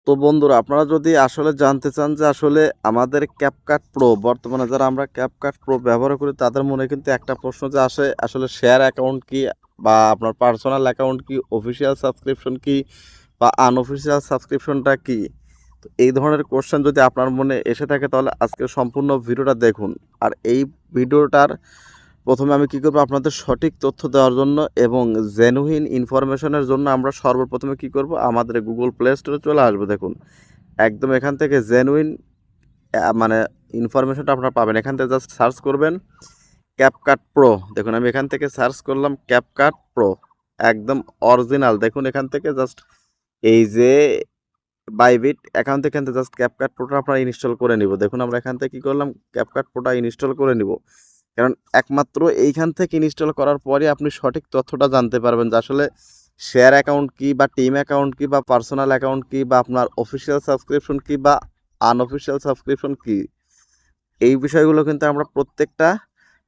তো বন্ধুরা আপনারা যদি আসলে জানতে চান যে আসলে আমাদের ক্যাপকাট প্রো বর্তমানে যারা আমরা ক্যাপকাট প্রো ব্যবহার করি তাদের মনে কিন্তু একটা প্রশ্ন যে আসে আসলে শেয়ার অ্যাকাউন্ট কি বা আপনার পার্সোনাল অ্যাকাউন্ট কি অফিসিয়াল সাবস্ক্রিপশন কি বা আনঅফিসিয়াল সাবস্ক্রিপশনটা কি। তো এই ধরনের কোশ্চেন যদি আপনার মনে এসে থাকে তাহলে আজকে সম্পূর্ণ ভিডিওটা দেখুন। আর এই ভিডিওটার প্রথমে আমি কী করবো আপনাদের সঠিক তথ্য দেওয়ার জন্য এবং জেনুইন ইনফরমেশনের জন্য আমরা সর্বপ্রথমে কী করব আমাদের গুগল প্লে স্টোরে চলে আসবো। দেখুন একদম এখান থেকে জেনুইন মানে ইনফরমেশনটা আপনারা পাবেন। এখান থেকে জাস্ট সার্চ করবেন ক্যাপকাট প্রো। দেখুন আমি এখান থেকে সার্চ করলাম ক্যাপকাট প্রো, একদম অরিজিনাল। দেখুন এখান থেকে জাস্ট এই যে বাইবিট অ্যাকাউন্ট থেকে জাস্ট ক্যাপকাট প্রোটা আপনারা ইনস্টল করে নিব। দেখুন আমরা এখান থেকে কী করলাম ক্যাপকাট প্রোটা ইনস্টল করে নিব, কারণ একমাত্র এইখান থেকে ইনস্টল করার পরে আপনি সঠিক তথ্যটা জানতে পারবেন যে আসলে শেয়ার অ্যাকাউন্ট কি বা টিম অ্যাকাউন্ট কি বা পার্সোনাল অ্যাকাউন্ট কি বা আপনার অফিসিয়াল সাবস্ক্রিপশন কি বা আনঅফিসিয়াল সাবস্ক্রিপশন কি। এই বিষয়গুলো কিন্তু আমরা প্রত্যেকটা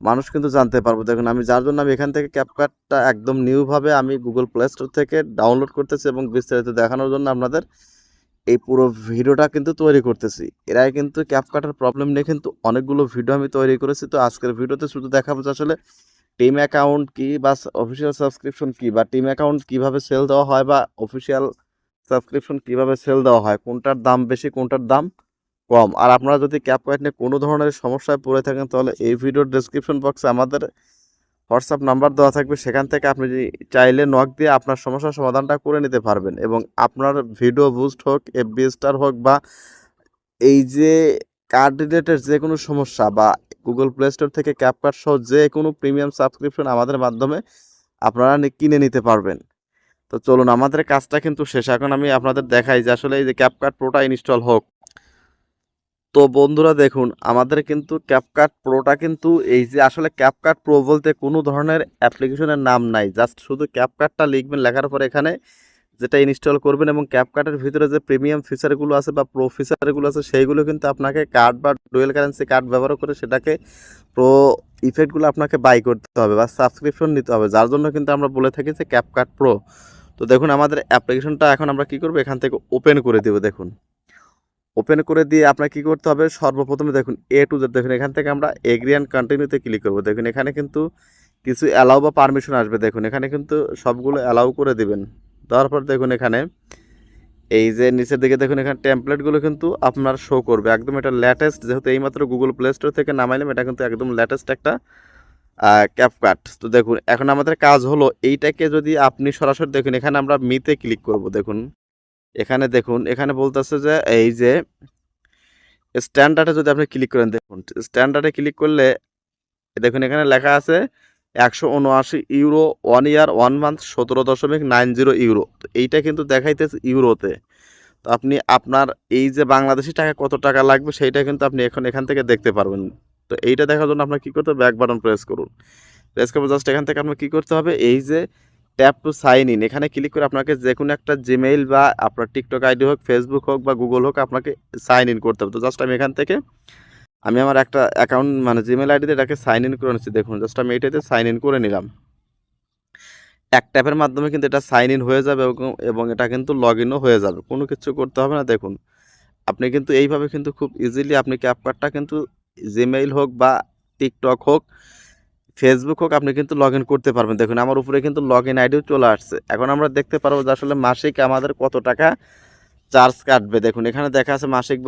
মানুষ কিন্তু জানতে পারবো। দেখুন আমি যার জন্য আমি এখান থেকে ক্যাপকাটটা একদম নিউভাবে আমি গুগল প্লে স্টোর থেকে ডাউনলোড করতেছি এবং বিস্তারিত দেখানোর জন্য আপনাদের এই পুরো ভিডিওটা কিন্তু তৈরি করতেছি। এর আগে কিন্তু ক্যাপকাটের প্রবলেম নিয়ে কিন্তু অনেকগুলো ভিডিও আমি তৈরি করেছি। তো আজকের ভিডিওতে শুধু দেখাবো যে আসলে টিম অ্যাকাউন্ট কি বা অফিসিয়াল সাবস্ক্রিপশন কি বা টিম অ্যাকাউন্ট কীভাবে সেল দেওয়া হয় বা অফিসিয়াল সাবস্ক্রিপশন কীভাবে সেল দেওয়া হয়, কোনটার দাম বেশি কোনটার দাম কম। আর আপনারা যদি ক্যাপকাট নিয়ে কোনো ধরনের সমস্যায় পড়ে থাকেন তাহলে এই ভিডিওর ডেসক্রিপশন বক্সে আমাদের হোয়াটসঅ্যাপ নাম্বার দেওয়া থাকবে, সেখান থেকে আপনি চাইলে নক দিয়ে আপনার সমস্যার সমাধানটা করে নিতে পারবেন। এবং আপনার ভিডিও বুস্ট হোক, এফবি স্টার হোক বা এই যে কার্ড রিলেটেড যে কোনো সমস্যা বা গুগল প্লে স্টোর থেকে ক্যাপকাট সহ যে কোনো প্রিমিয়াম সাবস্ক্রিপশন আমাদের মাধ্যমে আপনারা কিনে নিতে পারবেন। তো চলুন আমাদের কাজটা কিন্তু শেষ। এখন আমি আপনাদের দেখাই যে আসলে এই যে ক্যাপকাট প্রোটা ইনস্টল হোক। তো বন্ধুরা দেখুন আমাদের কিন্তু ক্যাপকাট প্রোটা কিন্তু এই যে আসলে ক্যাপকাট প্রো বলতে কোনো ধরনের অ্যাপ্লিকেশনের নাম নাই, জাস্ট শুধু ক্যাপকাটটা লিখবেন, লেখার পর এখানে যেটা ইনস্টল করবেন এবং ক্যাপকাটের ভিতরে যে প্রিমিয়াম ফিচারগুলো আছে বা প্রো ফিচারগুলো আছে সেইগুলো কিন্তু আপনাকে কার্ড বা ডুয়েল কারেন্সি কার্ড ব্যবহার করে সেটাকে প্রো ইফেক্টগুলো আপনাকে বাই করতে হবে বা সাবস্ক্রিপশন নিতে হবে, যার জন্য কিন্তু আমরা বলে থাকি যে ক্যাপকাট প্রো। তো দেখুন আমাদের অ্যাপ্লিকেশনটা এখন আমরা কী করবো এখান থেকে ওপেন করে দেবো। দেখুন ওপেন করে দিয়ে আপনার কী করতে হবে সর্বপ্রথমে দেখুন এ টু জেড। দেখুন এখান থেকে আমরা এগ্রি অ্যান্ড কন্টিনিউতে ক্লিক করবো। দেখুন এখানে কিন্তু কিছু অ্যালাউ বা পারমিশন আসবে। দেখুন এখানে কিন্তু সবগুলো অ্যালাউ করে দিবেন। দেওয়ার পর দেখুন এখানে এই যে নিচের দিকে দেখুন এখানে টেমপ্লেটগুলো কিন্তু আপনার শো করবে একদম। এটা লেটেস্ট, যেহেতু এইমাত্র গুগল প্লে স্টোর থেকে নামাইলাম, এটা কিন্তু একদম লেটেস্ট একটা ক্যাপকাট। তো দেখুন এখন আমাদের কাজ হলো এইটাকে যদি আপনি সরাসরি দেখুন এখানে আমরা মিতে ক্লিক করব। দেখুন এখানে বলতেছে যে এই যে স্ট্যান্ডার্ডে যদি আপনি ক্লিক করেন, দেখুন স্ট্যান্ডার্ডে ক্লিক করলে দেখুন এখানে লেখা আছে 179 ইউরো 1 ইয়ার 1 মান্থ 17.90 ইউরো। তো এইটা কিন্তু দেখাইতেছে ইউরোতে। তো আপনি আপনার এই যে বাংলাদেশি টাকা কত টাকা লাগবে সেইটা কিন্তু আপনি এখান থেকে দেখতে পারবেন। তো এইটা দেখার জন্য আপনার কী করতে হবে ব্যাক বাটন প্রেস করুন। প্রেস করবো জাস্ট এখান থেকে আপনার কী করতে হবে এই যে ট্যাপ টু সাইন ইন এখানে ক্লিক করে আপনাকে যে কোনো একটা জিমেইল বা আপনার টিকটক আইডি হোক, ফেসবুক হোক বা গুগল হোক আপনাকে সাইন ইন করতে হবে। তো জাস্ট আমি এখান থেকে আমি আমার একটা অ্যাকাউন্ট মানে জিমেল আইডিতে এটাকে সাইন ইন করে নিচ্ছি। দেখুন জাস্ট আমি এটাতে সাইন ইন করে নিলাম। এক ট্যাপের মাধ্যমে কিন্তু এটা সাইন ইন হয়ে যাবে এবং এটা কিন্তু লগ ইনও হয়ে যাবে, কোনো কিছু করতে হবে না। দেখুন আপনি কিন্তু এইভাবে কিন্তু খুব ইজিলি আপনি ক্যাপকাটটা কিন্তু জিমেইল হোক বা টিকটক হোক, ফেসবুক হোক আপনি কিন্তু লগ ইন করতে পারবেন। দেখুন আমার উপরে কিন্তু লগ ইন আইডিও চলে আসছে। এখন আমরা দেখতে পারবো যে আসলে মাসিক আমাদের কত টাকা চার্জ কাটবে। দেখুন এখানে দেখা আছে মাসিক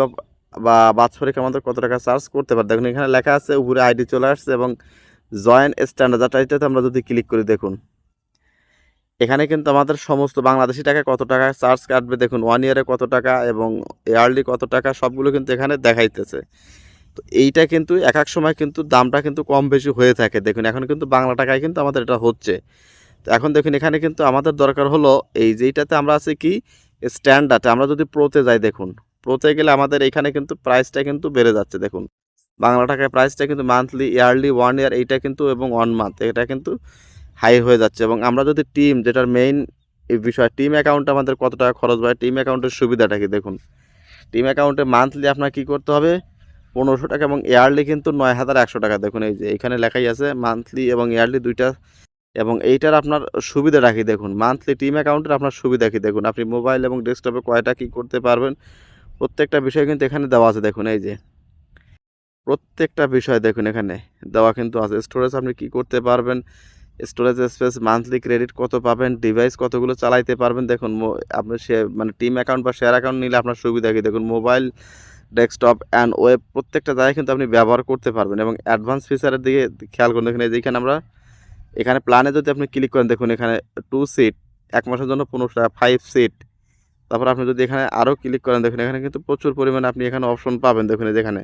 বা বাৎসরিক আমাদের কত টাকা চার্জ করতে পারে। দেখুন এখানে লেখা আছে, উপরে আইডি চলে আসছে এবং জয়েন স্ট্যান্ডার্ড যেটাতে আমরা যদি ক্লিক করি দেখুন এখানে কিন্তু আমাদের সমস্ত বাংলাদেশি টাকা কত টাকা চার্জ কাটবে, দেখুন 1 ইয়ারে কত টাকা এবং ইয়ারলি কত টাকা সবগুলো কিন্তু এখানে দেখাইতেছে। তো এইটা কিন্তু এক এক সময় কিন্তু দামটা কিন্তু কম বেশি হয়ে থাকে। দেখুন এখন কিন্তু বাংলা টাকায় কিন্তু আমাদের এটা হচ্ছে। তো এখন দেখুন এখানে কিন্তু আমাদের দরকার হলো এই যেইটাতে আমরা আছি কি স্ট্যান্ডার্ডে। আমরা যদি প্রোতে যাই, দেখুন প্রোতে গেলে আমাদের এখানে কিন্তু প্রাইসটা কিন্তু বেড়ে যাচ্ছে। দেখুন বাংলা টাকায় প্রাইসটা কিন্তু মান্থলি, ইয়ারলি, 1 ইয়ার এইটা কিন্তু এবং 1 মান্থ এটা কিন্তু হাই হয়ে যাচ্ছে। এবং আমরা যদি টিম, যেটার মেইন বিষয় টিম অ্যাকাউন্টে আমাদের কত টাকা খরচ হয়, টিম অ্যাকাউন্টের সুবিধাটা কি দেখুন। টিম অ্যাকাউন্টে মান্থলি আপনার কী করতে হবে 1500 টাকা এবং ইয়ারলি কিন্তু 9100 টাকা। দেখুন এই যে এখানে লেখাই আছে মান্থলি এবং ইয়ারলি দুইটা এবং এইটার আপনার সুবিধাটা কি দেখুন, মান্থলি টিম অ্যাকাউন্টের আপনার সুবিধা কি দেখুন, আপনি মোবাইল এবং ডেস্কটপে কয়টা কী করতে পারবেন প্রত্যেকটা বিষয় কিন্তু এখানে দেওয়া আছে। দেখুন এই যে প্রত্যেকটা বিষয় দেখুন এখানে দেওয়া কিন্তু আছে। স্টোরেজ আপনি কি করতে পারবেন, স্টোরেজ স্পেস, মান্থলি ক্রেডিট কত পাবেন, ডিভাইস কতগুলো চালাইতে পারবেন। দেখুন আপনি মানে টিম অ্যাকাউন্ট বা শেয়ার অ্যাকাউন্ট নিলে আপনার সুবিধা কি দেখুন, মোবাইল, ডেস্কটপ অ্যান্ড ওয়েব প্রত্যেকটা জায়গায় কিন্তু আপনি ব্যবহার করতে পারবেন। এবং অ্যাডভান্স ফিচারের দিকে খেয়াল করুন, দেখুন এই যে এখানে আমরা এখানে প্ল্যানে যদি আপনি ক্লিক করেন দেখুন এখানে 2 সিট 1 মাসের জন্য 15 টাকা, 5 সিট। তারপর আপনি যদি এখানে আরও ক্লিক করেন দেখুন এখানে কিন্তু প্রচুর পরিমাণে আপনি এখানে অপশন পাবেন। দেখুন এই যেখানে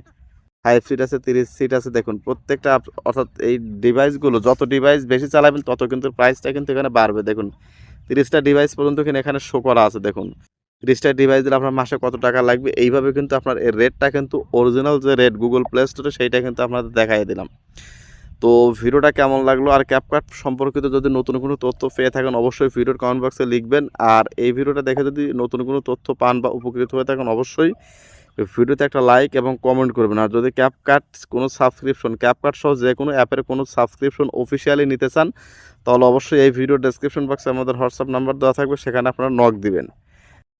5 সিট আছে, 30 সিট আছে। দেখুন প্রত্যেকটা অর্থাৎ এই ডিভাইসগুলো যত ডিভাইস বেশি চালাবেন তত কিন্তু প্রাইসটা কিন্তু এখানে বাড়বে। দেখুন 30টা ডিভাইস পর্যন্ত এখানে শো করা আছে। দেখুন 30টা ডিভাইস দিলে আপনার মাসে কত টাকা লাগবে, এইভাবে কিন্তু আপনার এর রেটটা কিন্তু অরিজিনাল যে রেট গুগল প্লে স্টোরে সেইটা কিন্তু আপনাদের দেখাই দিলাম। তো ভিডিওটা কেমন লাগলো, আর ক্যাপকাট সম্পর্কিত যদি নতুন কোনো তথ্য পেয়ে থাকেন অবশ্যই ভিডিওর কমেন্ট বক্সে লিখবেন। আর এই ভিডিওটা দেখে যদি নতুন কোনো তথ্য পান বা উপকৃত হয়ে থাকেন অবশ্যই ভিডিওতে একটা লাইক এবং কমেন্ট করবেন। আর যদি ক্যাপকাট কোনো সাবস্ক্রিপশন, ক্যাপকাট সহ যে কোনো অ্যাপের কোনো সাবস্ক্রিপশন অফিসিয়ালি নিতে চান তাহলে অবশ্যই এই ভিডিও ডেসক্রিপশন বক্সে আমাদের হোয়াটসঅ্যাপ নাম্বার দেওয়া থাকবে, সেখানে আপনারা নক দিবেন।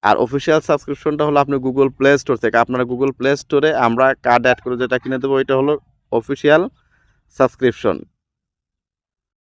আর অফিসিয়াল সাবস্ক্রিপশনটা হলো আপনি গুগল প্লে স্টোর থেকে, আপনারা গুগল প্লে স্টোরে আমরা কার্ড অ্যাড করে যেটা কিনে দেবো ওইটা হলো অফিসিয়াল সাবস্ক্রিপশন।